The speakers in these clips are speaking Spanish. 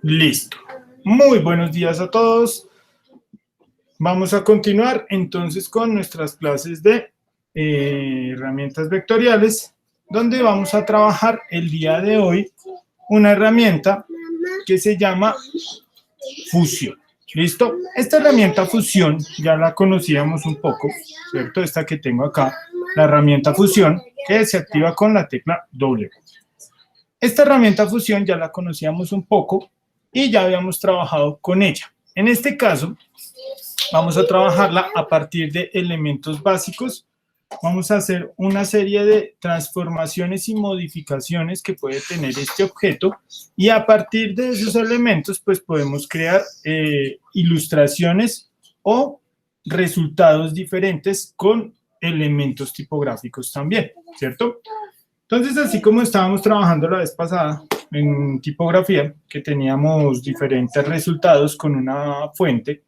Listo. Muy buenos días a todos. Vamos a continuar entonces con nuestras clases de herramientas vectoriales, donde vamos a trabajar el día de hoy una herramienta que se llama fusión. ¿Listo? Esta herramienta fusión ya la conocíamos un poco, ¿cierto? Esta que tengo acá, la herramienta fusión, que se activa con la tecla W. Esta herramienta fusión ya la conocíamos un poco y ya habíamos trabajado con ella. En este caso, vamos a trabajarla a partir de elementos básicos. Vamos a hacer una serie de transformaciones y modificaciones que puede tener este objeto y a partir de esos elementos pues podemos crear ilustraciones o resultados diferentes con elementos tipográficos también, ¿cierto? Entonces, así como estábamos trabajando la vez pasada en tipografía, que teníamos diferentes resultados con una fuente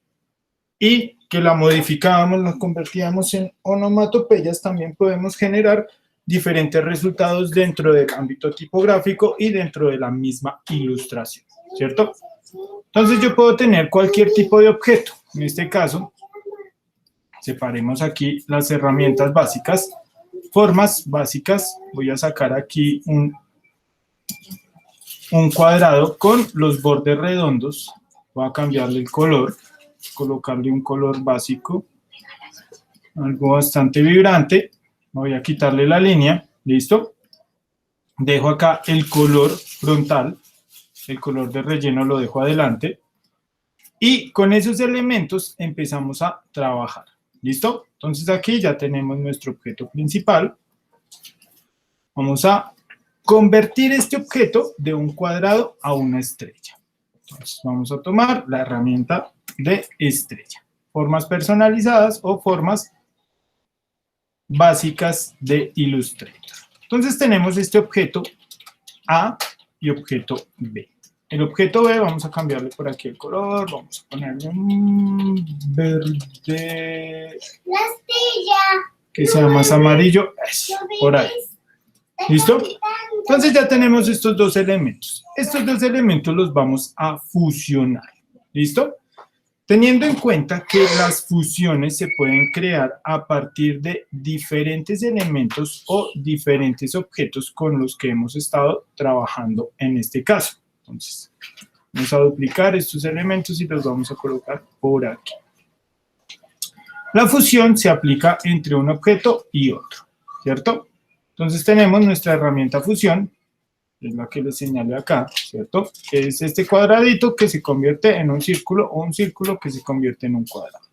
y que la modificábamos, la convertíamos en onomatopeyas, también podemos generar diferentes resultados dentro del ámbito tipográfico y dentro de la misma ilustración, ¿cierto? Entonces yo puedo tener cualquier tipo de objeto. En este caso, separemos aquí las herramientas básicas, formas básicas. Voy a sacar aquí un cuadrado con los bordes redondos. Voy a cambiarle el color, colocarle un color básico, algo bastante vibrante. Voy a quitarle la línea, ¿listo? Dejo acá el color frontal, el color de relleno lo dejo adelante. Y con esos elementos empezamos a trabajar, ¿listo? Entonces aquí ya tenemos nuestro objeto principal. Vamos a convertir este objeto de un cuadrado a una estrella. Entonces vamos a tomar la herramienta de estrella. Formas personalizadas o formas básicas de Illustrator. Entonces tenemos este objeto A y objeto B. El objeto B vamos a cambiarle por aquí el color, vamos a ponerle un verde que sea más amarillo, por ahí. ¿Listo? Entonces ya tenemos estos dos elementos. Estos dos elementos los vamos a fusionar. ¿Listo? Teniendo en cuenta que las fusiones se pueden crear a partir de diferentes elementos o diferentes objetos con los que hemos estado trabajando en este caso. Entonces, vamos a duplicar estos elementos y los vamos a colocar por aquí. La fusión se aplica entre un objeto y otro, ¿cierto? Entonces tenemos nuestra herramienta fusión, que es la que les señalé acá, ¿cierto? Que es este cuadradito que se convierte en un círculo o un círculo que se convierte en un cuadrado.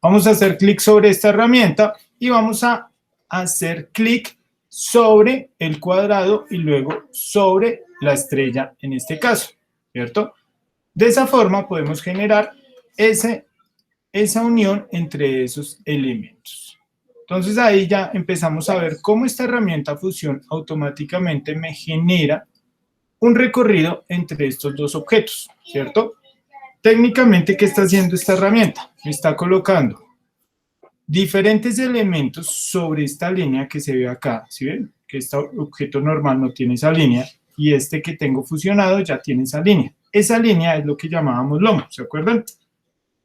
Vamos a hacer clic sobre esta herramienta y vamos a hacer clic sobre el cuadrado y luego sobre la estrella en este caso, ¿cierto? De esa forma podemos generar esa unión entre esos elementos. Entonces ahí ya empezamos a ver cómo esta herramienta fusión automáticamente me genera un recorrido entre estos dos objetos, ¿cierto? Técnicamente, ¿qué está haciendo esta herramienta? Me está colocando diferentes elementos sobre esta línea que se ve acá, ¿sí ven? Que este objeto normal no tiene esa línea y este que tengo fusionado ya tiene esa línea. Esa línea es lo que llamábamos lomo, ¿se acuerdan?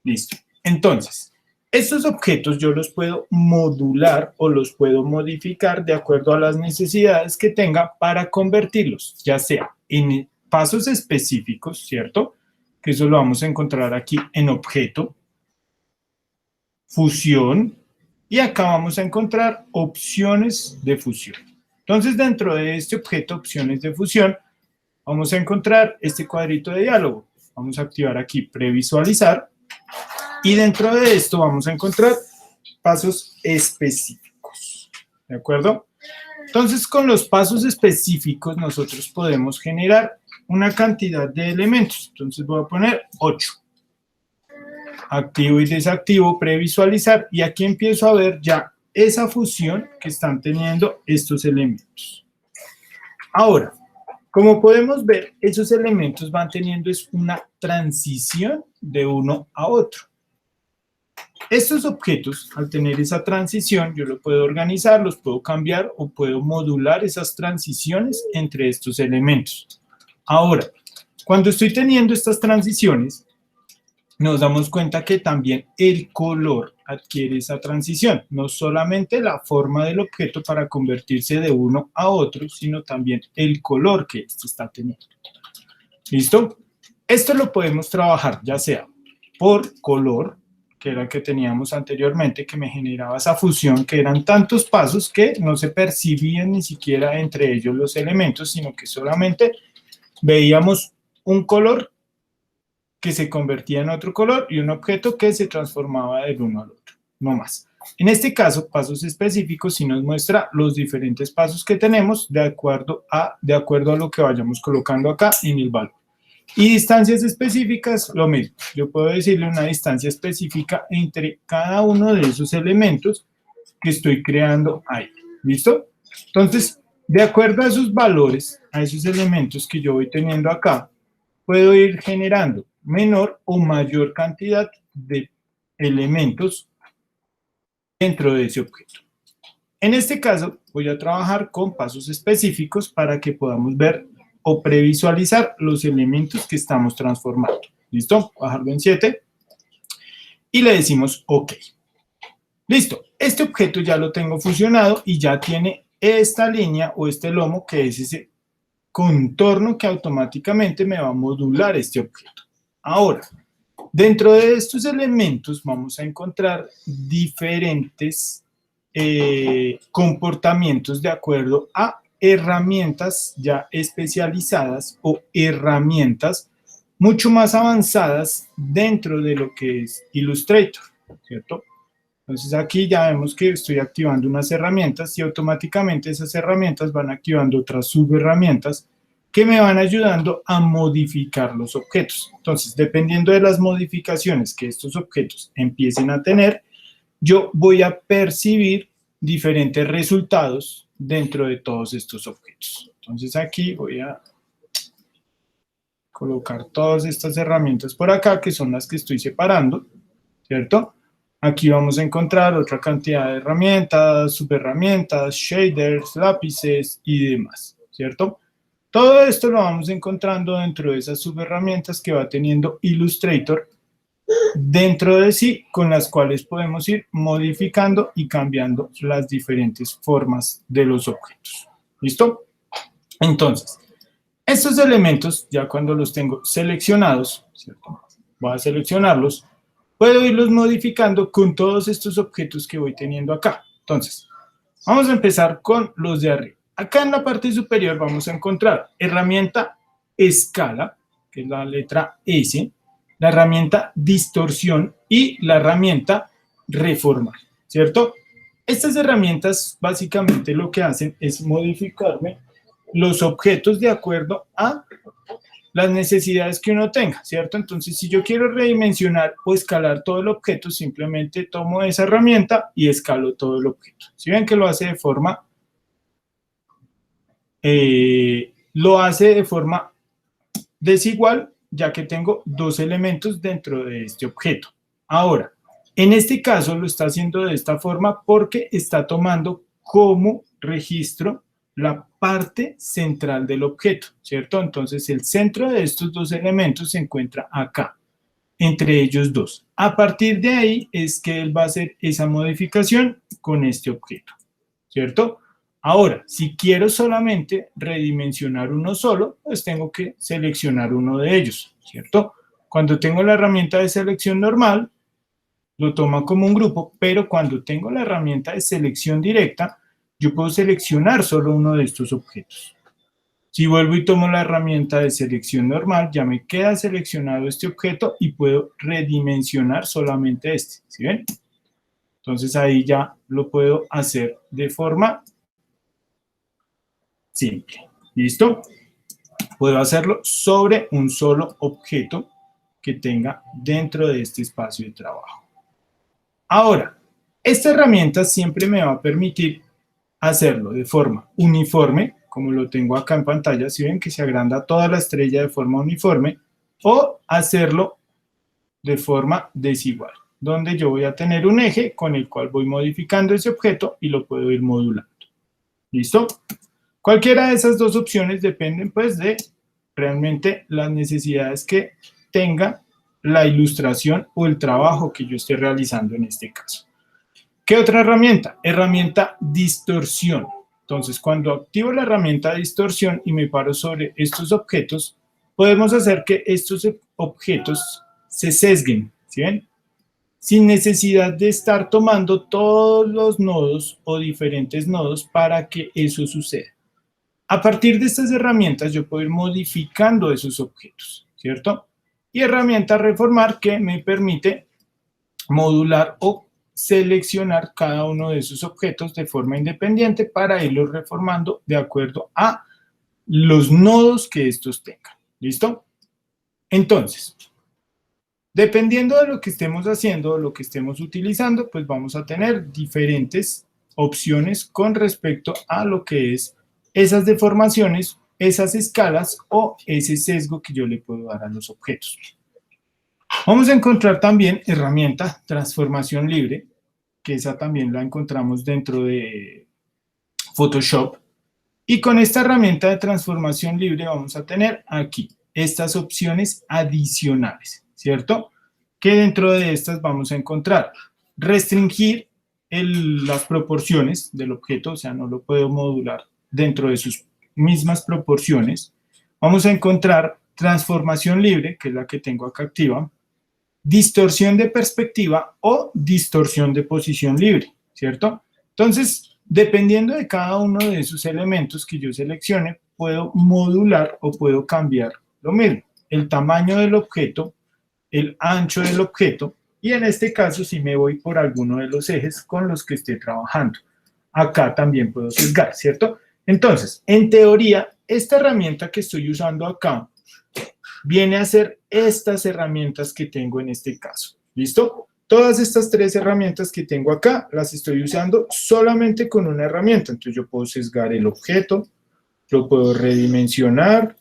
Listo. Entonces, estos objetos yo los puedo modular o los puedo modificar de acuerdo a las necesidades que tenga para convertirlos, ya sea en pasos específicos, ¿cierto? Que eso lo vamos a encontrar aquí en objeto, fusión, y acá vamos a encontrar opciones de fusión. Entonces, dentro de este objeto, opciones de fusión, vamos a encontrar este cuadrito de diálogo. Vamos a activar aquí previsualizar. Y dentro de esto vamos a encontrar pasos específicos, ¿de acuerdo? Entonces, con los pasos específicos nosotros podemos generar una cantidad de elementos. Entonces voy a poner 8. Activo y desactivo, previsualizar, y aquí empiezo a ver ya esa fusión que están teniendo estos elementos. Ahora, como podemos ver, esos elementos van teniendo una transición de uno a otro. Estos objetos, al tener esa transición, yo lo puedo organizar, los puedo cambiar o puedo modular esas transiciones entre estos elementos. Ahora, Cuando estoy teniendo estas transiciones, nos damos cuenta que también el color adquiere esa transición, no solamente la forma del objeto para convertirse de uno a otro, sino también el color que este está teniendo. ¿Listo? Esto lo podemos trabajar ya sea por color, que era el que teníamos anteriormente, que me generaba esa fusión, que eran tantos pasos que no se percibían ni siquiera entre ellos los elementos, sino que solamente veíamos un color que se convertía en otro color y un objeto que se transformaba del uno al otro, no más. En este caso, pasos específicos sí nos muestra los diferentes pasos que tenemos de acuerdo a lo que vayamos colocando acá en el valor. Y distancias específicas, lo mismo. Yo puedo decirle una distancia específica entre cada uno de esos elementos que estoy creando ahí. ¿Listo? Entonces, de acuerdo a esos valores, a esos elementos que yo voy teniendo acá, puedo ir generando menor o mayor cantidad de elementos dentro de ese objeto. En este caso, voy a trabajar con pasos específicos para que podamos ver o previsualizar los elementos que estamos transformando. ¿Listo? Bajarlo en 7 y le decimos OK. Listo, este objeto ya lo tengo fusionado y ya tiene esta línea o este lomo que es ese contorno que automáticamente me va a modular este objeto. Ahora, dentro de estos elementos vamos a encontrar diferentes comportamientos de acuerdo a herramientas ya especializadas o herramientas mucho más avanzadas dentro de lo que es Illustrator, ¿cierto? Entonces aquí ya vemos que estoy activando unas herramientas y automáticamente esas herramientas van activando otras subherramientas que me van ayudando a modificar los objetos. Entonces, dependiendo de las modificaciones que estos objetos empiecen a tener, yo voy a percibir diferentes resultados dentro de todos estos objetos. Entonces aquí voy a colocar todas estas herramientas por acá, que son las que estoy separando, ¿cierto? Aquí vamos a encontrar otra cantidad de herramientas, subherramientas, shaders, lápices y demás, ¿cierto? Todo esto lo vamos encontrando dentro de esas subherramientas que va teniendo Illustrator dentro de sí, con las cuales podemos ir modificando y cambiando las diferentes formas de los objetos. ¿Listo? Entonces, estos elementos, ya cuando los tengo seleccionados, ¿cierto? Voy a seleccionarlos, puedo irlos modificando con todos estos objetos que voy teniendo acá. Entonces, vamos a empezar con los de arriba. Acá en la parte superior vamos a encontrar herramienta escala, que es la letra S, la herramienta distorsión y la herramienta reformar, ¿cierto? Estas herramientas básicamente lo que hacen es modificarme los objetos de acuerdo a las necesidades que uno tenga, ¿cierto? Entonces, si yo quiero redimensionar o escalar todo el objeto, simplemente tomo esa herramienta y escalo todo el objeto. Si ven que lo hace de forma desigual, ya que tengo dos elementos dentro de este objeto. Ahora, en este caso lo está haciendo de esta forma porque está tomando como registro la parte central del objeto, ¿cierto? Entonces, el centro de estos dos elementos se encuentra acá, entre ellos dos. A partir de ahí es que él va a hacer esa modificación con este objeto, ¿cierto? Ahora, si quiero solamente redimensionar uno solo, pues tengo que seleccionar uno de ellos, ¿cierto? Cuando tengo la herramienta de selección normal, lo toma como un grupo, pero cuando tengo la herramienta de selección directa, yo puedo seleccionar solo uno de estos objetos. Si vuelvo y tomo la herramienta de selección normal, ya me queda seleccionado este objeto y puedo redimensionar solamente este, ¿sí ven? Entonces ahí ya lo puedo hacer de forma simple. ¿Listo? Puedo hacerlo sobre un solo objeto que tenga dentro de este espacio de trabajo. Ahora, esta herramienta siempre me va a permitir hacerlo de forma uniforme, como lo tengo acá en pantalla, si ven que se agranda toda la estrella de forma uniforme, o hacerlo de forma desigual, donde yo voy a tener un eje con el cual voy modificando ese objeto y lo puedo ir modulando. ¿Listo? Cualquiera de esas dos opciones dependen pues de realmente las necesidades que tenga la ilustración o el trabajo que yo esté realizando en este caso. ¿Qué otra herramienta? Herramienta distorsión. Entonces, cuando activo la herramienta distorsión y me paro sobre estos objetos, podemos hacer que estos objetos se sesguen, ¿sí ven? Sin necesidad de estar tomando todos los nodos o diferentes nodos para que eso suceda. A partir de estas herramientas yo puedo ir modificando esos objetos, ¿cierto? Y herramienta reformar que me permite modular o seleccionar cada uno de esos objetos de forma independiente para irlos reformando de acuerdo a los nodos que estos tengan. ¿Listo? Entonces, dependiendo de lo que estemos haciendo o lo que estemos utilizando, pues vamos a tener diferentes opciones con respecto a lo que es esas deformaciones, esas escalas o ese sesgo que yo le puedo dar a los objetos. Vamos a encontrar también herramienta transformación libre, que esa también la encontramos dentro de Photoshop. Y con esta herramienta de transformación libre vamos a tener aquí estas opciones adicionales, ¿cierto? Que dentro de estas vamos a encontrar restringir las proporciones del objeto, o sea, no lo puedo modular dentro de sus mismas proporciones. Vamos a encontrar transformación libre, que es la que tengo acá activa, distorsión de perspectiva o distorsión de posición libre, ¿cierto? Entonces, dependiendo de cada uno de esos elementos que yo seleccione, puedo modular o puedo cambiar lo mismo. El tamaño del objeto, el ancho del objeto, y en este caso si me voy por alguno de los ejes con los que esté trabajando. Acá también puedo sesgar, ¿cierto? Entonces, en teoría, esta herramienta que estoy usando acá viene a ser estas herramientas que tengo en este caso. ¿Listo? Todas estas tres herramientas que tengo acá las estoy usando solamente con una herramienta. Entonces yo puedo sesgar el objeto, lo puedo redimensionar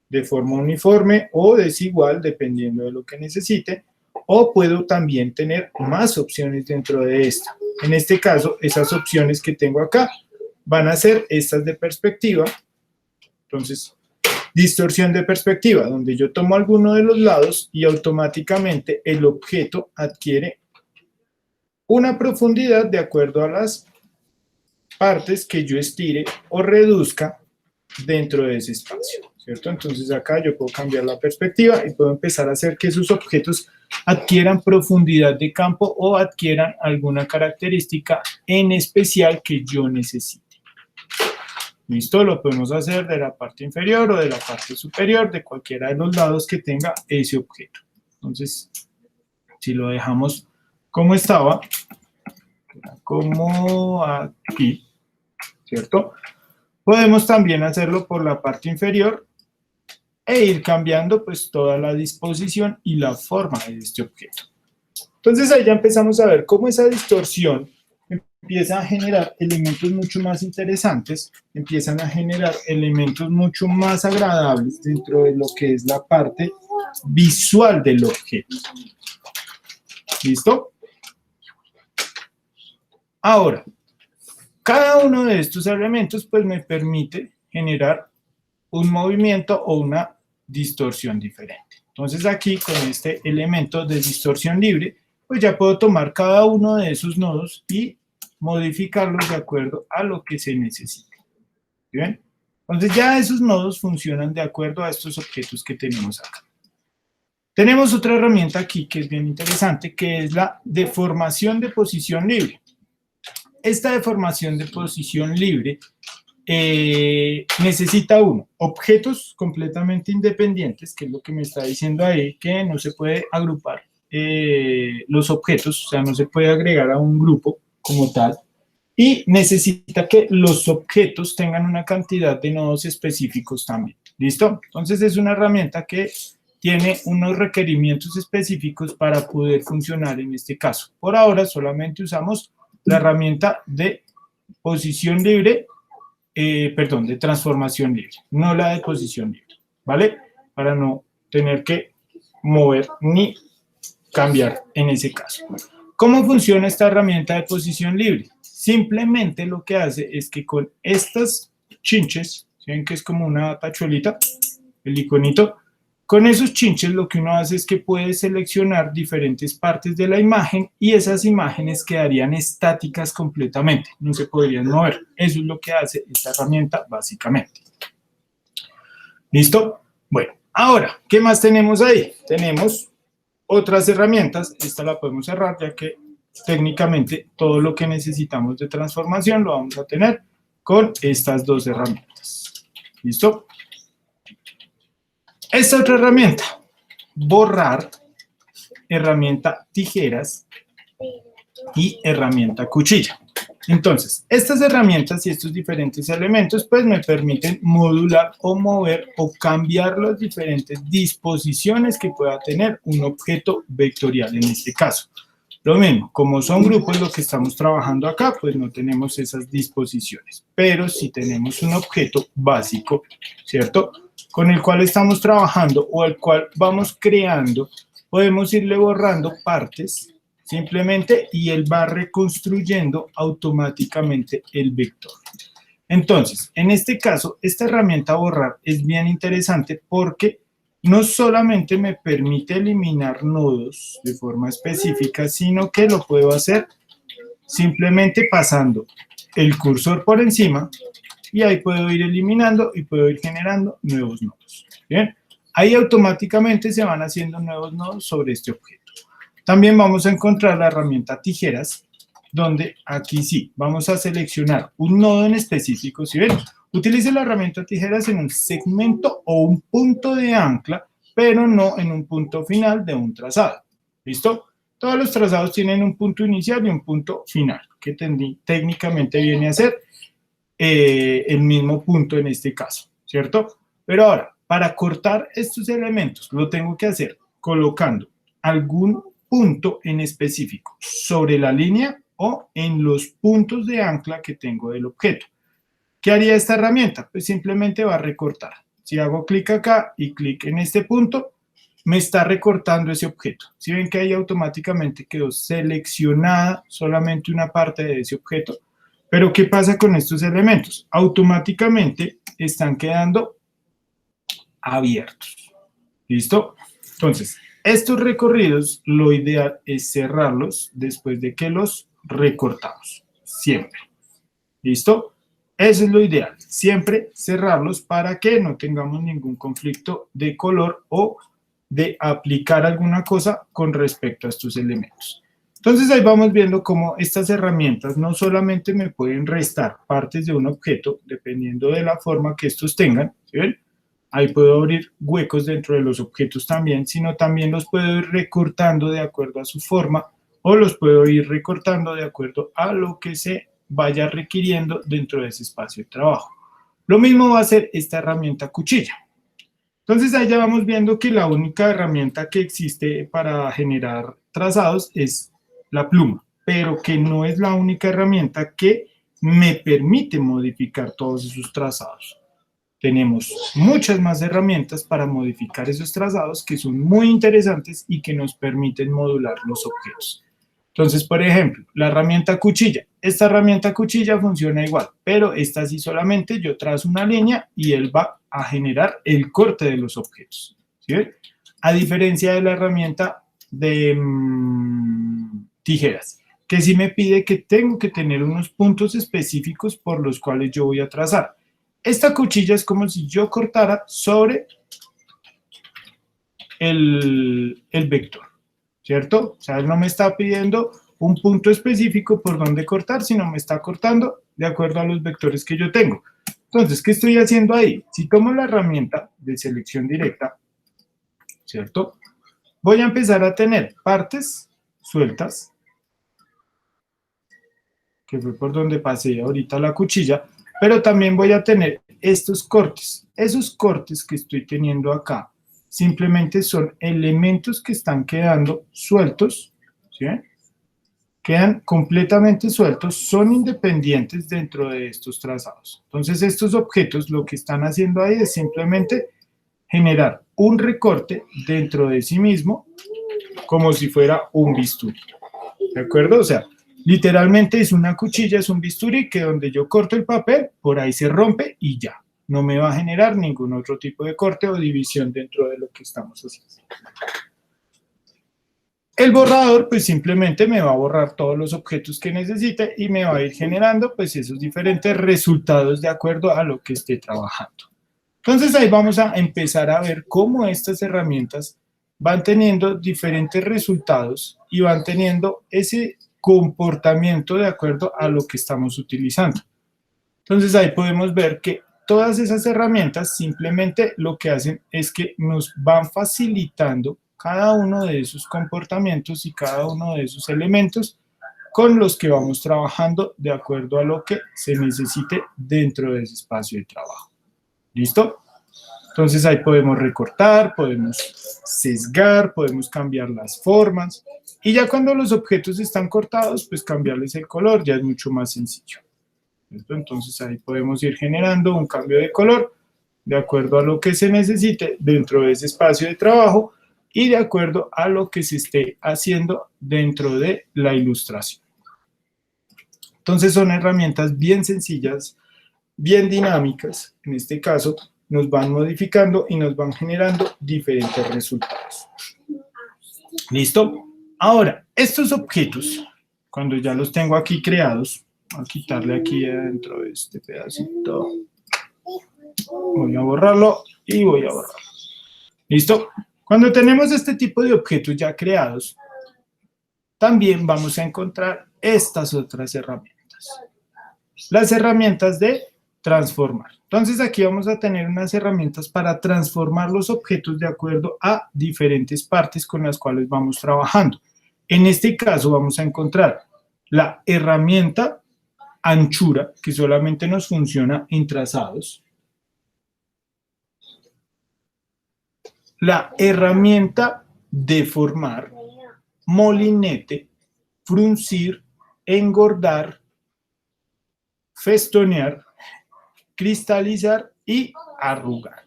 de forma uniforme o desigual dependiendo de lo que necesite, o puedo también tener más opciones dentro de esta. En este caso, esas opciones que tengo acá van a ser estas de perspectiva. Entonces, distorsión de perspectiva, donde yo tomo alguno de los lados y automáticamente el objeto adquiere una profundidad de acuerdo a las partes que yo estire o reduzca dentro de ese espacio, ¿cierto? Entonces acá yo puedo cambiar la perspectiva y puedo empezar a hacer que esos objetos adquieran profundidad de campo o adquieran alguna característica en especial que yo necesite. ¿Listo? Lo podemos hacer de la parte inferior o de la parte superior, de cualquiera de los lados que tenga ese objeto. Entonces, si lo dejamos como estaba, como aquí, ¿cierto? Podemos también hacerlo por la parte inferior e ir cambiando pues toda la disposición y la forma de este objeto. Entonces ahí ya empezamos a ver cómo esa distorsión empieza a generar elementos mucho más interesantes, empiezan a generar elementos mucho más agradables dentro de lo que es la parte visual del objeto. ¿Listo? Ahora, cada uno de estos elementos pues me permite generar un movimiento o una distorsión diferente. Entonces aquí con este elemento de distorsión libre, pues ya puedo tomar cada uno de esos nodos y modificarlos de acuerdo a lo que se necesite. ¿Bien? Entonces ya esos nodos funcionan de acuerdo a estos objetos que tenemos acá. Tenemos otra herramienta aquí que es bien interesante, que es la deformación de posición libre. Esta deformación de posición libre necesita objetos completamente independientes, que es lo que me está diciendo ahí, que no se puede agrupar los objetos, o sea, no se puede agregar a un grupo como tal, y necesita que los objetos tengan una cantidad de nodos específicos también. ¿Listo? Entonces es una herramienta que tiene unos requerimientos específicos para poder funcionar en este caso. Por ahora solamente usamos la herramienta de posición libre, de transformación libre, no la de posición libre, ¿vale? Para no tener que mover ni cambiar en ese caso. ¿Cómo funciona esta herramienta de posición libre? Simplemente lo que hace es que con estas chinches, ¿ven que es como una tachuelita? el iconito. Con esos chinches lo que uno hace es que puede seleccionar diferentes partes de la imagen y esas imágenes quedarían estáticas completamente, no se podrían mover. Eso es lo que hace esta herramienta básicamente. ¿Listo? Bueno, ahora, ¿qué más tenemos ahí? Tenemos otras herramientas. Esta la podemos cerrar ya que técnicamente todo lo que necesitamos de transformación lo vamos a tener con estas dos herramientas. ¿Listo? Esta otra herramienta, borrar, herramienta tijeras y herramienta cuchilla. Entonces, estas herramientas y estos diferentes elementos pues me permiten modular o mover o cambiar las diferentes disposiciones que pueda tener un objeto vectorial en este caso. Lo mismo, como son grupos lo que estamos trabajando acá, pues no tenemos esas disposiciones, pero si tenemos un objeto básico, ¿cierto?, con el cual estamos trabajando o el cual vamos creando, podemos irle borrando partes simplemente y él va reconstruyendo automáticamente el vector. Entonces, en este caso, esta herramienta borrar es bien interesante porque no solamente me permite eliminar nodos de forma específica, sino que lo puedo hacer simplemente pasando el cursor por encima y ahí puedo ir eliminando y puedo ir generando nuevos nodos. ¿Bien? Ahí automáticamente se van haciendo nuevos nodos sobre este objeto. También vamos a encontrar la herramienta tijeras, donde aquí sí, vamos a seleccionar un nodo en específico. ¿Sí ven? Utilice la herramienta tijeras en un segmento o un punto de ancla, pero no en un punto final de un trazado. ¿Listo? Todos los trazados tienen un punto inicial y un punto final, que técnicamente viene a ser el mismo punto en este caso, ¿cierto? Pero ahora, para cortar estos elementos, lo tengo que hacer colocando algún punto en específico sobre la línea o en los puntos de ancla que tengo del objeto. ¿Qué haría esta herramienta? Pues simplemente va a recortar. Si hago clic acá y clic en este punto, me está recortando ese objeto. Si ven que ahí automáticamente quedó seleccionada solamente una parte de ese objeto. Pero ¿qué pasa con estos elementos? Automáticamente están quedando abiertos. ¿Listo? Entonces, estos recorridos, lo ideal es cerrarlos después de que los recortamos. Siempre. ¿Listo? Eso es lo ideal. Siempre cerrarlos para que no tengamos ningún conflicto de color o de aplicar alguna cosa con respecto a estos elementos. Entonces ahí vamos viendo cómo estas herramientas no solamente me pueden restar partes de un objeto, dependiendo de la forma que estos tengan, ¿sí ven? Ahí puedo abrir huecos dentro de los objetos también, sino también los puedo ir recortando de acuerdo a su forma o los puedo ir recortando de acuerdo a lo que se vaya requiriendo dentro de ese espacio de trabajo. Lo mismo va a hacer esta herramienta cuchilla. Entonces ahí ya vamos viendo que la única herramienta que existe para generar trazados es la pluma, pero que no es la única herramienta que me permite modificar todos esos trazados. Tenemos muchas más herramientas para modificar esos trazados que son muy interesantes y que nos permiten modular los objetos. Entonces, por ejemplo, la herramienta cuchilla. Esta herramienta cuchilla funciona igual, pero esta sí solamente yo trazo una línea y él va a generar el corte de los objetos. ¿Sí ven? A diferencia de la herramienta de tijeras, que sí me pide que tengo que tener unos puntos específicos por los cuales yo voy a trazar. Esta cuchilla es como si yo cortara sobre el vector, ¿cierto? O sea, él no me está pidiendo un punto específico por donde cortar, sino me está cortando de acuerdo a los vectores que yo tengo. Entonces, ¿qué estoy haciendo ahí? Si tomo la herramienta de selección directa, ¿cierto? Voy a empezar a tener partes sueltas, que fue por donde pasé ahorita la cuchilla, pero también voy a tener estos cortes. Esos cortes que estoy teniendo acá simplemente son elementos que están quedando sueltos, ¿sí? Quedan completamente sueltos, son independientes dentro de estos trazados. Entonces, estos objetos lo que están haciendo ahí es simplemente generar un recorte dentro de sí mismo, como si fuera un bisturí. ¿De acuerdo? O sea, literalmente es una cuchilla, es un bisturí que donde yo corto el papel, por ahí se rompe y ya. no me va a generar ningún otro tipo de corte o división dentro de lo que estamos haciendo. El borrador pues simplemente me va a borrar todos los objetos que necesite y me va a ir generando pues esos diferentes resultados de acuerdo a lo que esté trabajando. Entonces ahí vamos a empezar a ver cómo estas herramientas van teniendo diferentes resultados y van teniendo ese comportamiento de acuerdo a lo que estamos utilizando. Entonces ahí podemos ver que todas esas herramientas simplemente lo que hacen es que nos van facilitando cada uno de esos comportamientos y cada uno de esos elementos con los que vamos trabajando de acuerdo a lo que se necesite dentro de ese espacio de trabajo. ¿Listo? Entonces ahí podemos recortar, podemos sesgar, podemos cambiar las formas y ya cuando los objetos están cortados, pues cambiarles el color ya es mucho más sencillo. ¿Listo? Entonces ahí podemos ir generando un cambio de color de acuerdo a lo que se necesite dentro de ese espacio de trabajo y de acuerdo a lo que se esté haciendo dentro de la ilustración. Entonces son herramientas bien sencillas, bien dinámicas, en este caso nos van modificando y nos van generando diferentes resultados. ¿Listo? Ahora, estos objetos, cuando ya los tengo aquí creados, voy a quitarle aquí adentro de este pedacito, voy a borrarlo y voy a borrarlo. ¿Listo? Cuando tenemos este tipo de objetos ya creados, también vamos a encontrar estas otras herramientas. Las herramientas de transformar. Entonces aquí vamos a tener unas herramientas para transformar los objetos de acuerdo a diferentes partes con las cuales vamos trabajando. En este caso vamos a encontrar la herramienta anchura, que solamente nos funciona en trazados. La herramienta deformar, molinete, fruncir, engordar, festonear, cristalizar y arrugar.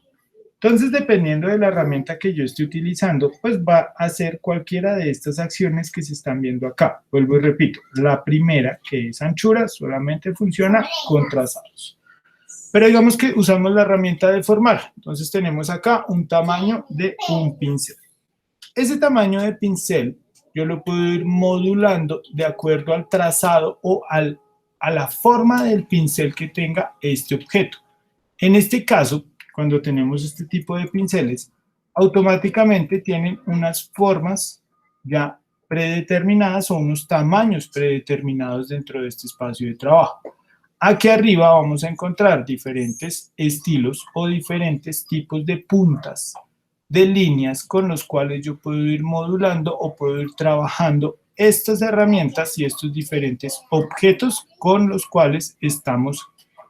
Entonces, dependiendo de la herramienta que yo esté utilizando, pues va a hacer cualquiera de estas acciones que se están viendo acá. Vuelvo y repito, la primera, que es anchura, solamente funciona con trazados. Pero digamos que usamos la herramienta deformar. Entonces tenemos acá un tamaño de un pincel. Ese tamaño de pincel yo lo puedo ir modulando de acuerdo al trazado o a la forma del pincel que tenga este objeto. En este caso, cuando tenemos este tipo de pinceles, automáticamente tienen unas formas ya predeterminadas o unos tamaños predeterminados dentro de este espacio de trabajo. Aquí arriba vamos a encontrar diferentes estilos o diferentes tipos de puntas, de líneas con los cuales yo puedo ir modulando o puedo ir trabajando estas herramientas y estos diferentes objetos con los cuales estamos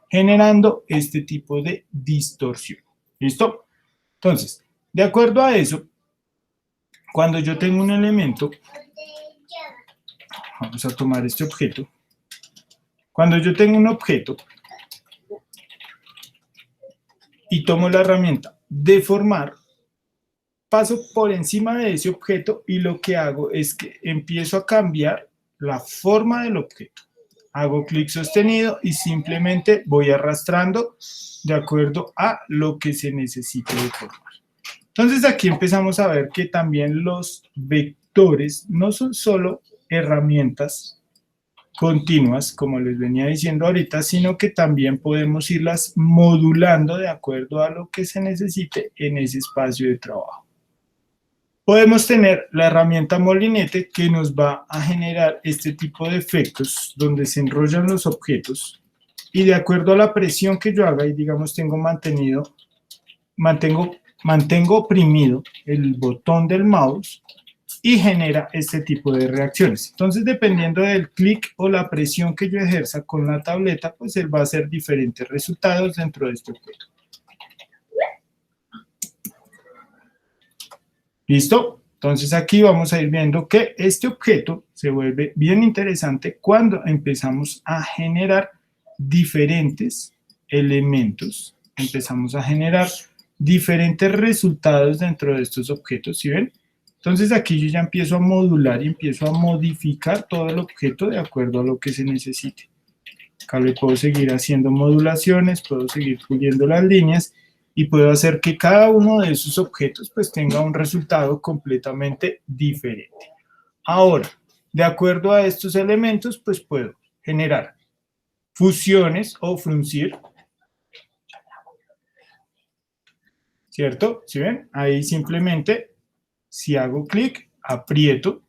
generando este tipo de distorsión. ¿Listo? Entonces, de acuerdo a eso, cuando yo tengo un elemento, vamos a tomar este objeto, cuando yo tengo un objeto y tomo la herramienta deformar, paso por encima de ese objeto y lo que hago es que empiezo a cambiar la forma del objeto. Hago clic sostenido y simplemente voy arrastrando de acuerdo a lo que se necesite deformar. Entonces aquí empezamos a ver que también los vectores no son solo herramientas continuas, como les venía diciendo ahorita, sino que también podemos irlas modulando de acuerdo a lo que se necesite en ese espacio de trabajo. Podemos tener la herramienta molinete que nos va a generar este tipo de efectos donde se enrollan los objetos y de acuerdo a la presión que yo haga y digamos mantengo oprimido el botón del mouse y genera este tipo de reacciones. Entonces, dependiendo del clic o la presión que yo ejerza con la tableta, pues él va a hacer diferentes resultados dentro de este objeto. ¿Listo? Entonces aquí vamos a ir viendo que este objeto se vuelve bien interesante cuando empezamos a generar diferentes elementos, empezamos a generar diferentes resultados dentro de estos objetos, ¿sí ven? Entonces aquí yo ya empiezo a modular y empiezo a modificar todo el objeto de acuerdo a lo que se necesite. Acá le puedo seguir haciendo modulaciones, puedo seguir puliendo las líneas y puedo hacer que cada uno de esos objetos pues tenga un resultado completamente diferente. Ahora, de acuerdo a estos elementos, pues puedo generar fusiones o fruncir, ¿cierto? ¿Sí ven? Ahí simplemente, si hago clic, aprieto.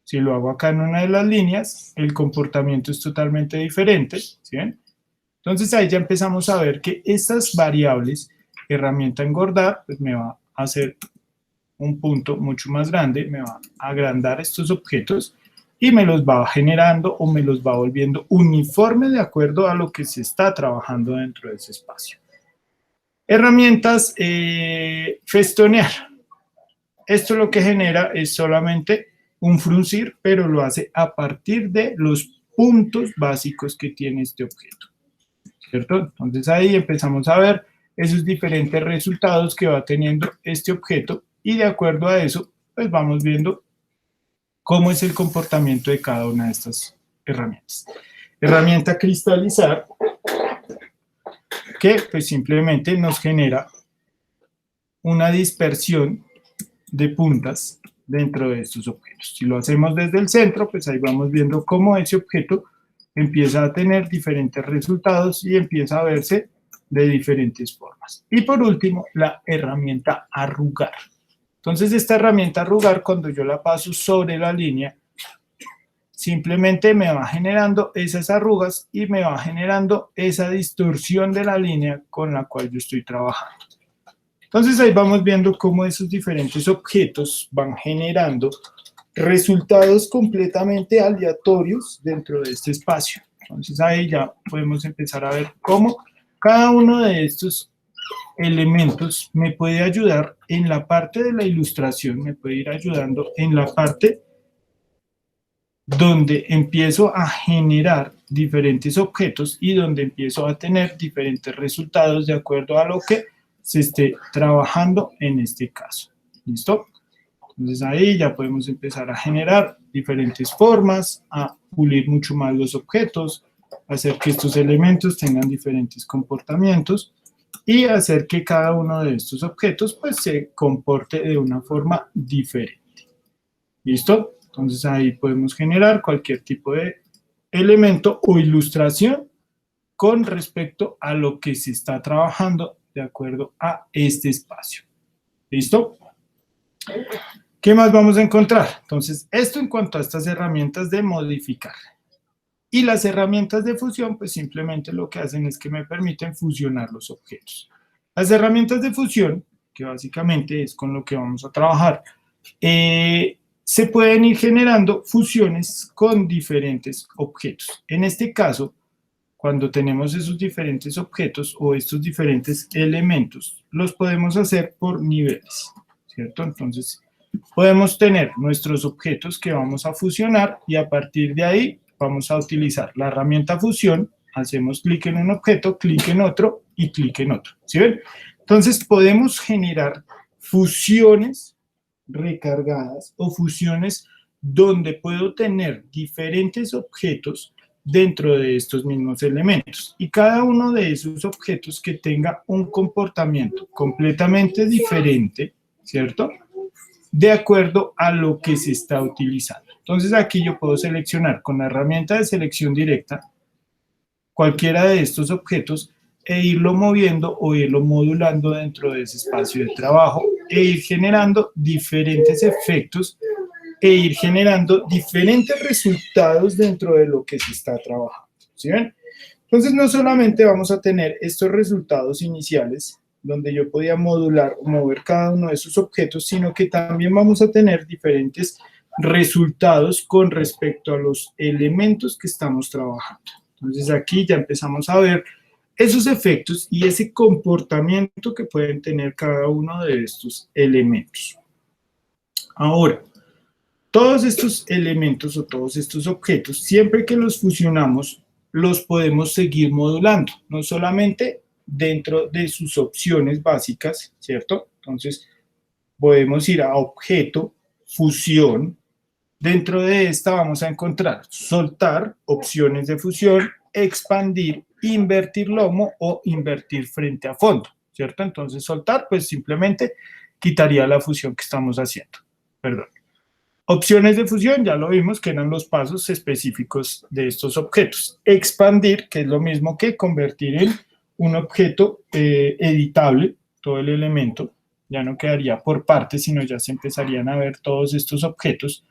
Si lo hago acá en una de las líneas, el comportamiento es totalmente diferente, ¿sí ven? Entonces ahí ya empezamos a ver que estas variables, herramienta engordar, pues me va a hacer un punto mucho más grande, me va a agrandar estos objetos y me los va generando o me los va volviendo uniformes de acuerdo a lo que se está trabajando dentro de ese espacio. Herramientas festonear. Esto lo que genera es solamente un fruncir, pero lo hace a partir de los puntos básicos que tiene este objeto, ¿cierto? Entonces ahí empezamos a ver esos diferentes resultados que va teniendo este objeto y de acuerdo a eso, pues vamos viendo cómo es el comportamiento de cada una de estas herramientas. Herramienta cristalizar, que pues simplemente nos genera una dispersión de puntas dentro de estos objetos. Si lo hacemos desde el centro, pues ahí vamos viendo cómo ese objeto empieza a tener diferentes resultados y empieza a verse de diferentes formas. Y por último, la herramienta arrugar. Entonces, esta herramienta arrugar, cuando yo la paso sobre la línea, simplemente me va generando esas arrugas y me va generando esa distorsión de la línea con la cual yo estoy trabajando. Entonces ahí vamos viendo cómo esos diferentes objetos van generando resultados completamente aleatorios dentro de este espacio. Entonces ahí ya podemos empezar a ver cómo cada uno de estos elementos me puede ayudar en la parte de la ilustración, me puede ir ayudando en la parte donde empiezo a generar diferentes objetos y donde empiezo a tener diferentes resultados de acuerdo a lo que se esté trabajando en este caso. ¿Listo? Entonces ahí ya podemos empezar a generar diferentes formas, a pulir mucho más los objetos, hacer que estos elementos tengan diferentes comportamientos y hacer que cada uno de estos objetos pues se comporte de una forma diferente. ¿Listo? Entonces ahí podemos generar cualquier tipo de elemento o ilustración con respecto a lo que se está trabajando de acuerdo a este espacio. ¿Listo? ¿Qué más vamos a encontrar? Entonces, esto en cuanto a estas herramientas de modificar. Y las herramientas de fusión, pues simplemente lo que hacen es que me permiten fusionar los objetos. Las herramientas de fusión, que básicamente es con lo que vamos a trabajar, se pueden ir generando fusiones con diferentes objetos. En este caso, cuando tenemos esos diferentes objetos o estos diferentes elementos, los podemos hacer por niveles, ¿cierto? Entonces, podemos tener nuestros objetos que vamos a fusionar y a partir de ahí vamos a utilizar la herramienta fusión, hacemos clic en un objeto, clic en otro y clic en otro, ¿sí ven? Entonces, podemos generar fusiones recargadas o fusiones donde puedo tener diferentes objetos dentro de estos mismos elementos y cada uno de esos objetos que tenga un comportamiento completamente diferente, ¿cierto? De acuerdo a lo que se está utilizando. Entonces aquí yo puedo seleccionar con la herramienta de selección directa cualquiera de estos objetos e irlo moviendo o irlo modulando dentro de ese espacio de trabajo e ir generando diferentes efectos e ir generando diferentes resultados dentro de lo que se está trabajando. ¿Sí ven? Entonces, no solamente vamos a tener estos resultados iniciales, donde yo podía modular o mover cada uno de esos objetos, sino que también vamos a tener diferentes resultados con respecto a los elementos que estamos trabajando. Entonces, aquí ya empezamos a ver esos efectos y ese comportamiento que pueden tener cada uno de estos elementos. Ahora, todos estos elementos o todos estos objetos, siempre que los fusionamos, los podemos seguir modulando, no solamente dentro de sus opciones básicas, ¿cierto? Entonces, podemos ir a objeto, fusión. Dentro de esta vamos a encontrar soltar, opciones de fusión, expandir, invertir lomo o invertir frente a fondo, ¿cierto? Entonces soltar, pues simplemente quitaría la fusión que estamos haciendo. Perdón. Opciones de fusión, ya lo vimos, que eran los pasos específicos de estos objetos. Expandir, que es lo mismo que convertir en un objeto editable, todo el elemento, ya no quedaría por partes, sino ya se empezarían a ver todos estos objetos.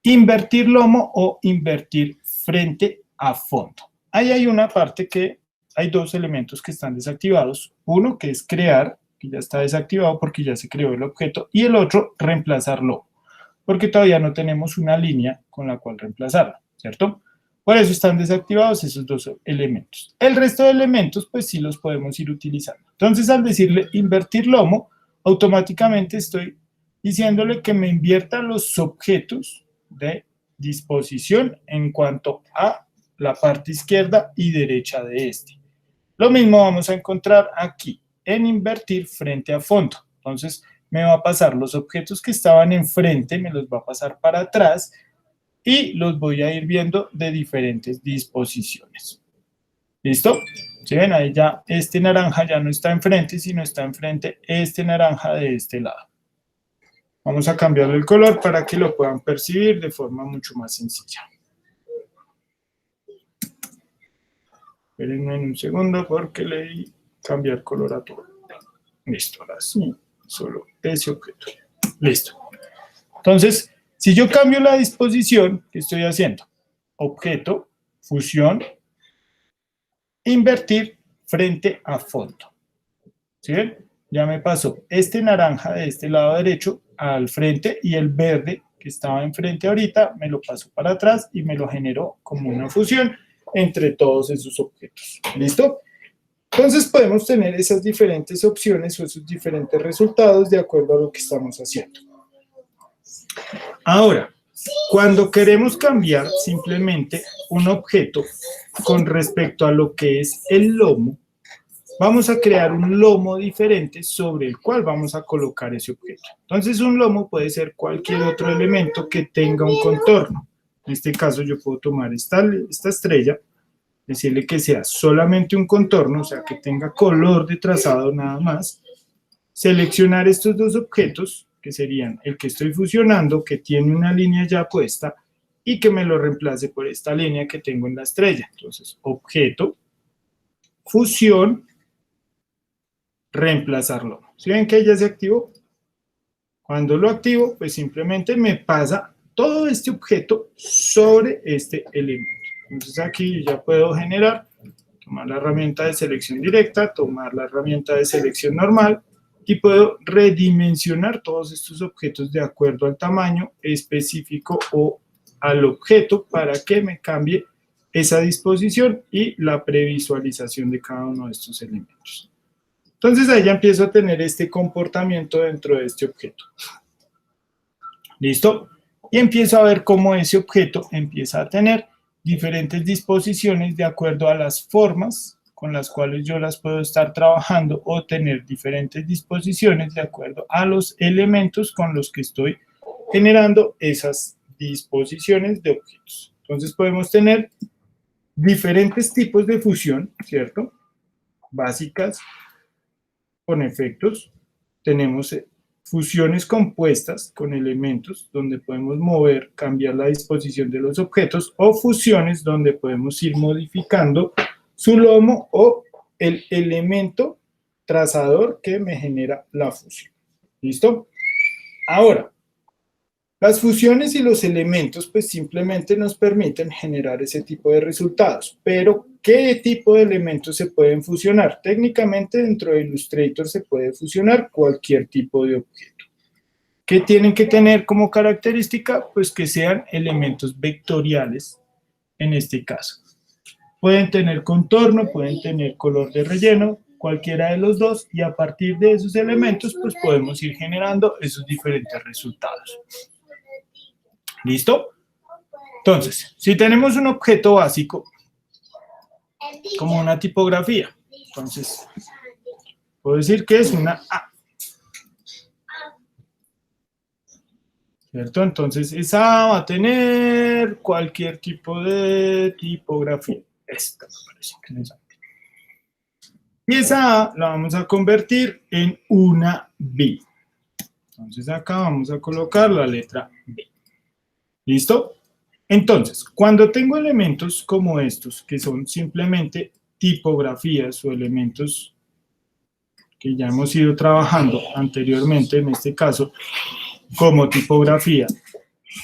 Invertir lomo o invertir frente a fondo. Ahí hay una parte que hay dos elementos que están desactivados. Uno que es crear, que ya está desactivado porque ya se creó el objeto, y el otro, reemplazar lomo, porque todavía no tenemos una línea con la cual reemplazarlo, ¿cierto? Por eso están desactivados esos dos elementos. El resto de elementos, pues sí los podemos ir utilizando. Entonces, al decirle invertir lomo, automáticamente estoy diciéndole que me invierta los objetos de disposición en cuanto a la parte izquierda y derecha de este. Lo mismo vamos a encontrar aquí, en invertir frente a fondo. Entonces, me va a pasar los objetos que estaban enfrente, me los va a pasar para atrás y los voy a ir viendo de diferentes disposiciones. ¿Listo? ¿Sí ven? Ahí ya este naranja ya no está enfrente, sino está enfrente este naranja de este lado. Vamos a cambiarle el color para que lo puedan percibir de forma mucho más sencilla. Espérenme un segundo porque le di cambiar color a todo. Listo, ahora sí, solo ese objeto. Listo. Entonces, si yo cambio la disposición, ¿qué estoy haciendo? Objeto, fusión, invertir frente a fondo. ¿Sí ven? Ya me pasó este naranja de este lado derecho al frente y el verde que estaba enfrente ahorita me lo paso para atrás y me lo generó como una fusión entre todos esos objetos. ¿Listo? Entonces podemos tener esas diferentes opciones o esos diferentes resultados de acuerdo a lo que estamos haciendo. Ahora, cuando queremos cambiar simplemente un objeto con respecto a lo que es el lomo, vamos a crear un lomo diferente sobre el cual vamos a colocar ese objeto. Entonces, un lomo puede ser cualquier otro elemento que tenga un contorno. En este caso, yo puedo tomar esta estrella, decirle que sea solamente un contorno, o sea, que tenga color de trazado nada más, seleccionar estos dos objetos, que serían el que estoy fusionando, que tiene una línea ya puesta, y que me lo reemplace por esta línea que tengo en la estrella. Entonces, objeto, fusión, reemplazarlo. ¿Sí ven que ya se activó? Cuando lo activo, pues simplemente me pasa todo este objeto sobre este elemento. Entonces aquí ya puedo generar, tomar la herramienta de selección directa, tomar la herramienta de selección normal y puedo redimensionar todos estos objetos de acuerdo al tamaño específico o al objeto para que me cambie esa disposición y la previsualización de cada uno de estos elementos. Entonces ahí ya empiezo a tener este comportamiento dentro de este objeto. ¿Listo? Y empiezo a ver cómo ese objeto empieza a tener diferentes disposiciones de acuerdo a las formas con las cuales yo las puedo estar trabajando o tener diferentes disposiciones de acuerdo a los elementos con los que estoy generando esas disposiciones de objetos. Entonces podemos tener diferentes tipos de fusión, ¿cierto? Básicas, con efectos. Tenemos fusiones compuestas con elementos donde podemos mover, cambiar la disposición de los objetos, o fusiones donde podemos ir modificando su lomo o el elemento trazador que me genera la fusión. ¿Listo? Ahora, las fusiones y los elementos pues simplemente nos permiten generar ese tipo de resultados, pero ¿qué tipo de elementos se pueden fusionar? Técnicamente dentro de Illustrator se puede fusionar cualquier tipo de objeto. ¿Qué tienen que tener como característica? Pues que sean elementos vectoriales en este caso. Pueden tener contorno, pueden tener color de relleno, cualquiera de los dos, y a partir de esos elementos pues podemos ir generando esos diferentes resultados. ¿Listo? Entonces, si tenemos un objeto básico, como una tipografía, entonces, puedo decir que es una A. ¿Cierto? Entonces, esa A va a tener cualquier tipo de tipografía. Esta me parece interesante. Y esa A la vamos a convertir en una B. Entonces acá vamos a colocar la letra B. ¿Listo? Entonces, cuando tengo elementos como estos, que son simplemente tipografías o elementos que ya hemos ido trabajando anteriormente, en este caso, como tipografía,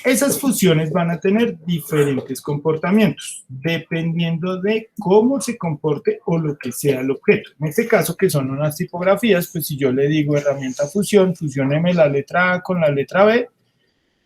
esas fusiones van a tener diferentes comportamientos, dependiendo de cómo se comporte o lo que sea el objeto. En este caso, que son unas tipografías, pues si yo le digo herramienta fusión, fusióneme la letra A con la letra B,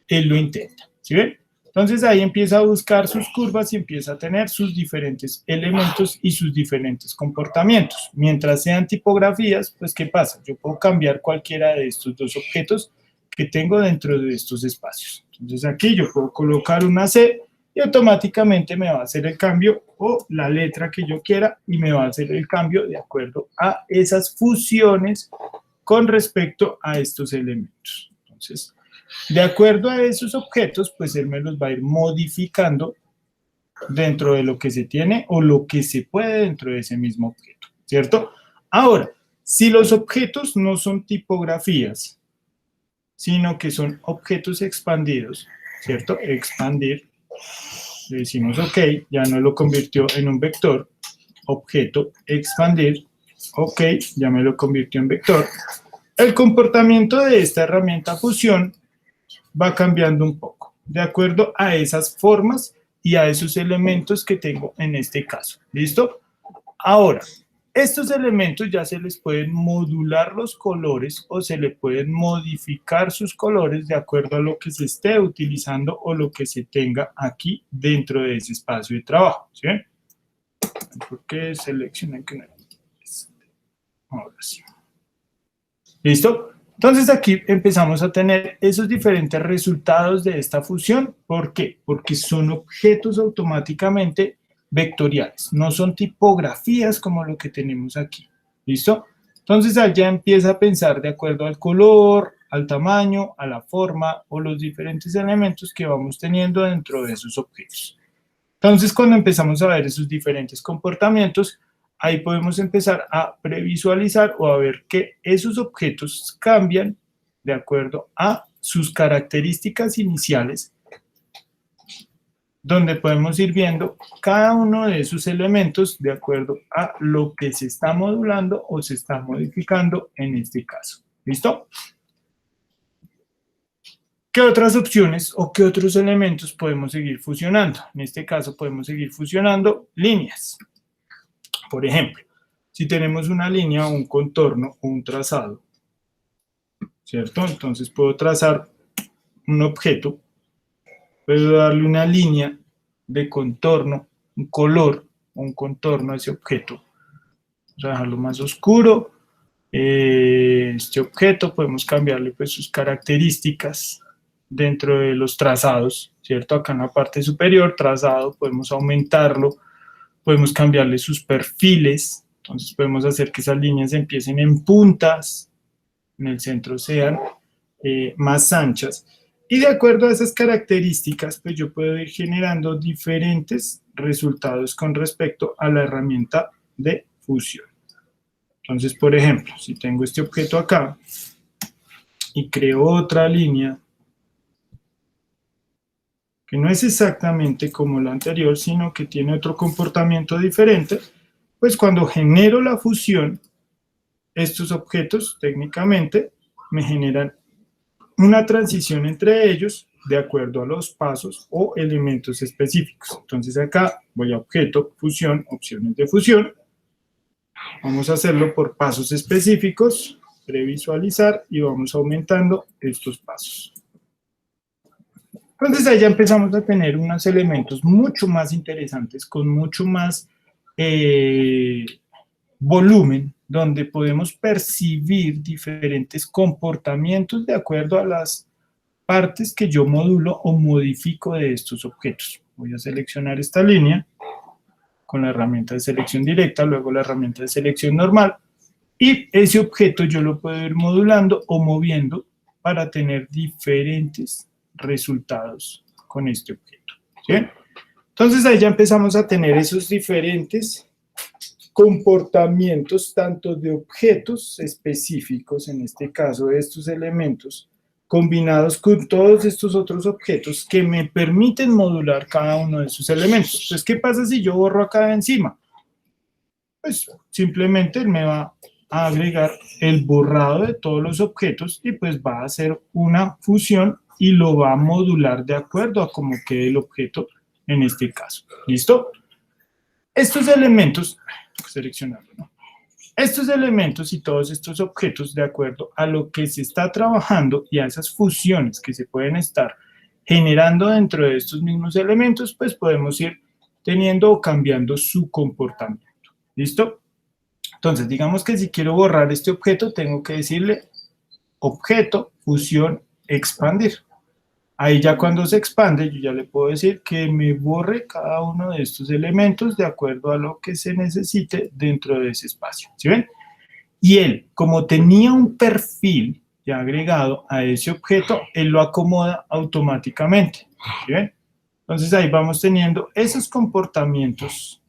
él lo intenta, ¿sí ven? Entonces ahí empieza a buscar sus curvas y empieza a tener sus diferentes elementos y sus diferentes comportamientos. Mientras sean tipografías, pues ¿qué pasa? Yo puedo cambiar cualquiera de estos dos objetos que tengo dentro de estos espacios. Entonces aquí yo puedo colocar una C y automáticamente me va a hacer el cambio o la letra que yo quiera y me va a hacer el cambio de acuerdo a esas fusiones con respecto a estos elementos. Entonces, de acuerdo a esos objetos, pues él me los va a ir modificando dentro de lo que se tiene o lo que se puede dentro de ese mismo objeto, ¿cierto? Ahora, si los objetos no son tipografías, sino que son objetos expandidos, ¿cierto? Expandir, le decimos OK, ya no lo convirtió en un vector, objeto, expandir, OK, ya me lo convirtió en vector. El comportamiento de esta herramienta fusión va cambiando un poco, de acuerdo a esas formas y a esos elementos que tengo en este caso. ¿Listo? Ahora, estos elementos ya se les pueden modular los colores o se le pueden modificar sus colores de acuerdo a lo que se esté utilizando o lo que se tenga aquí dentro de ese espacio de trabajo. ¿Sí? ¿Por qué seleccioné que no? Ahora sí. ¿Listo? Entonces aquí empezamos a tener esos diferentes resultados de esta fusión. ¿Por qué? Porque son objetos automáticamente vectoriales, no son tipografías como lo que tenemos aquí. ¿Listo? Entonces allá empieza a pensar de acuerdo al color, al tamaño, a la forma o los diferentes elementos que vamos teniendo dentro de esos objetos. Entonces cuando empezamos a ver esos diferentes comportamientos, ahí podemos empezar a previsualizar o a ver que esos objetos cambian de acuerdo a sus características iniciales, donde podemos ir viendo cada uno de esos elementos de acuerdo a lo que se está modulando o se está modificando en este caso. ¿Listo? ¿Qué otras opciones o qué otros elementos podemos seguir fusionando? En este caso podemos seguir fusionando líneas. Por ejemplo, si tenemos una línea, un contorno o un trazado, ¿cierto? Entonces puedo trazar un objeto, puedo darle una línea de contorno, un color o un contorno a ese objeto. Vamos a dejarlo más oscuro. Este objeto podemos cambiarle pues sus características dentro de los trazados, ¿cierto? Acá en la parte superior, trazado, podemos aumentarlo, podemos cambiarle sus perfiles, entonces podemos hacer que esas líneas empiecen en puntas, en el centro sean más anchas, y de acuerdo a esas características, pues yo puedo ir generando diferentes resultados con respecto a la herramienta de fusión. Entonces, por ejemplo, si tengo este objeto acá y creo otra línea que no es exactamente como la anterior, sino que tiene otro comportamiento diferente, pues cuando genero la fusión, estos objetos técnicamente me generan una transición entre ellos de acuerdo a los pasos o elementos específicos. Entonces acá voy a objeto, fusión, opciones de fusión. Vamos a hacerlo por pasos específicos, previsualizar y vamos aumentando estos pasos. Entonces ahí ya empezamos a tener unos elementos mucho más interesantes, con mucho más volumen, donde podemos percibir diferentes comportamientos de acuerdo a las partes que yo modulo o modifico de estos objetos. Voy a seleccionar esta línea con la herramienta de selección directa, luego la herramienta de selección normal, y ese objeto yo lo puedo ir modulando o moviendo para tener diferentes resultados con este objeto. ¿Sí? Entonces ahí ya empezamos a tener esos diferentes comportamientos, tanto de objetos específicos, en este caso de estos elementos, combinados con todos estos otros objetos que me permiten modular cada uno de esos elementos. Entonces, ¿qué pasa si yo borro acá de encima? Pues simplemente me va a agregar el borrado de todos los objetos y pues va a hacer una fusión y lo va a modular de acuerdo a cómo quede el objeto en este caso. ¿Listo? Estos elementos, seleccionarlo, ¿no? Estos elementos y todos estos objetos, de acuerdo a lo que se está trabajando y a esas fusiones que se pueden estar generando dentro de estos mismos elementos, pues podemos ir teniendo o cambiando su comportamiento. ¿Listo? Entonces, digamos que si quiero borrar este objeto, tengo que decirle objeto, fusión, expandir. Ahí ya cuando se expande, yo ya le puedo decir que me borre cada uno de estos elementos de acuerdo a lo que se necesite dentro de ese espacio. ¿Sí ven? Y él, como tenía un perfil ya agregado a ese objeto, él lo acomoda automáticamente. ¿Sí ven? Entonces ahí vamos teniendo esos comportamientos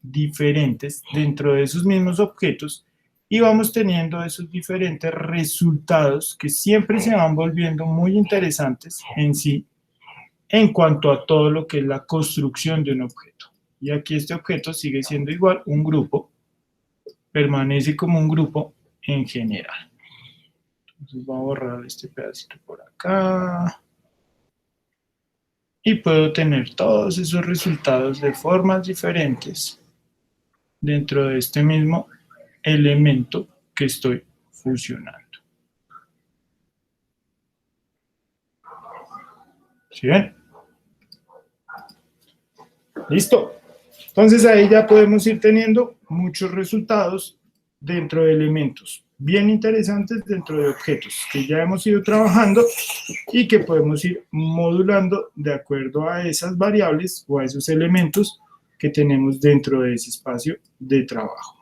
diferentes dentro de esos mismos objetos y vamos teniendo esos diferentes resultados que siempre se van volviendo muy interesantes en sí en cuanto a todo lo que es la construcción de un objeto. Y aquí este objeto sigue siendo igual, un grupo, permanece como un grupo en general. Entonces voy a borrar este pedacito por acá. Y puedo tener todos esos resultados de formas diferentes dentro de este mismo elemento que estoy fusionando. ¿Sí ven? Listo. Entonces ahí ya podemos ir teniendo muchos resultados dentro de elementos bien interesantes dentro de objetos que ya hemos ido trabajando y que podemos ir modulando de acuerdo a esas variables o a esos elementos que tenemos dentro de ese espacio de trabajo.